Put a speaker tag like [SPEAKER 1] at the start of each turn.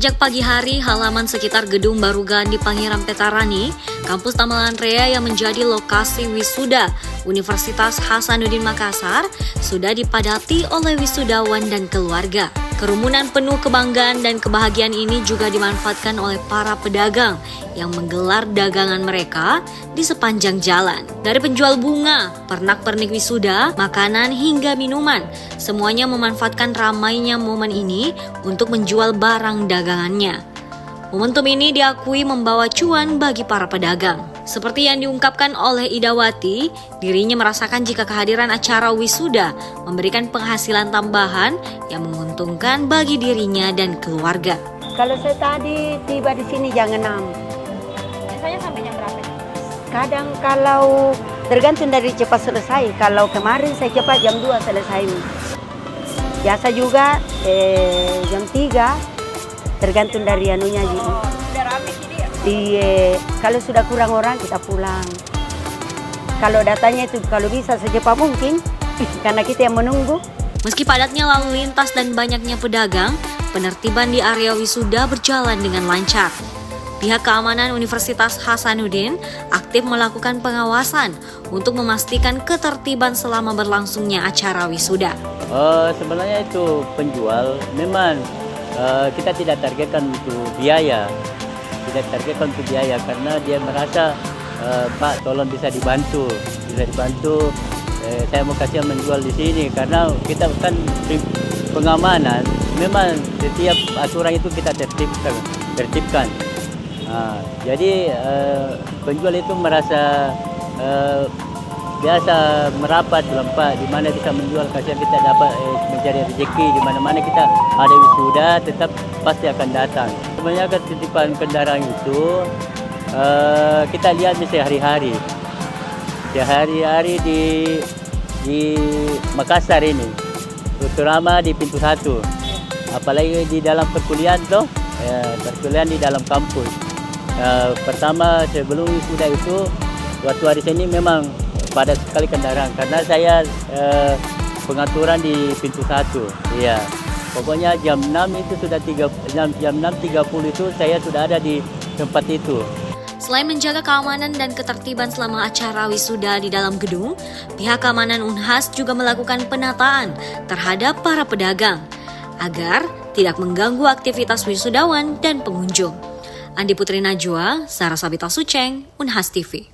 [SPEAKER 1] Sejak pagi hari, halaman sekitar Gedung Barugan di Pangeran Petarani, kampus Tamalan Rea yang menjadi lokasi wisuda Universitas Hasanuddin Makassar sudah dipadati oleh wisudawan dan keluarga. Kerumunan penuh kebanggaan dan kebahagiaan ini juga dimanfaatkan oleh para pedagang yang menggelar dagangan mereka di sepanjang jalan. Dari penjual bunga, pernak-pernik wisuda, makanan hingga minuman, semuanya memanfaatkan ramainya momen ini untuk menjual barang dagangannya. Momentum ini diakui membawa cuan bagi para pedagang. Seperti yang diungkapkan oleh Idawati, dirinya merasakan jika kehadiran acara wisuda memberikan penghasilan tambahan yang menguntungkan bagi dirinya dan keluarga.
[SPEAKER 2] Kalau saya tadi tiba di sini jam 6.
[SPEAKER 3] Biasanya sampai jam berapa?
[SPEAKER 2] Kadang kalau tergantung dari cepat selesai. Kalau kemarin saya cepat jam 2 selesai. Biasa juga jam 3. Tergantung dari anunya gitu.
[SPEAKER 3] Oh, udah rame gini ya?
[SPEAKER 2] Iya, kalau sudah kurang orang kita pulang. Kalau datanya itu kalau bisa secepat mungkin, karena kita yang menunggu.
[SPEAKER 1] Meski padatnya lalu lintas dan banyaknya pedagang, penertiban di area wisuda berjalan dengan lancar. Pihak keamanan Universitas Hasanuddin aktif melakukan pengawasan untuk memastikan ketertiban selama berlangsungnya acara wisuda.
[SPEAKER 4] Sebenarnya itu penjual memang kita tidak targetkan untuk biaya, karena dia merasa Pak tolong bisa dibantu, saya mau kasih menjual di sini karena kita kan pengamanan, memang setiap aturan itu kita tertibkan. Jadi penjual itu merasa biasa merapat Pak, di mana bisa menjual, kasihan kita dapat mencari rezeki, di mana-mana kita ada wisuda tetap pasti akan datang. Sebenarnya ketitipan kendaraan itu kita lihat sehari-hari di Makassar ini, terutama di pintu 1, apalagi di dalam perkuliahan perkuliahan di dalam kampus. Pertama sebelum wisuda itu waktu hari Senin memang padat sekali kendaraan karena saya pengaturan di pintu 1. Iya. Pokoknya jam 6 itu sudah jam 6.30 itu saya sudah ada di tempat itu.
[SPEAKER 1] Selain menjaga keamanan dan ketertiban selama acara wisuda di dalam gedung, pihak keamanan Unhas juga melakukan penataan terhadap para pedagang agar tidak mengganggu aktivitas wisudawan dan pengunjung. Andi Putri Najwa, Sarah Sabita Suceng, Unhas TV.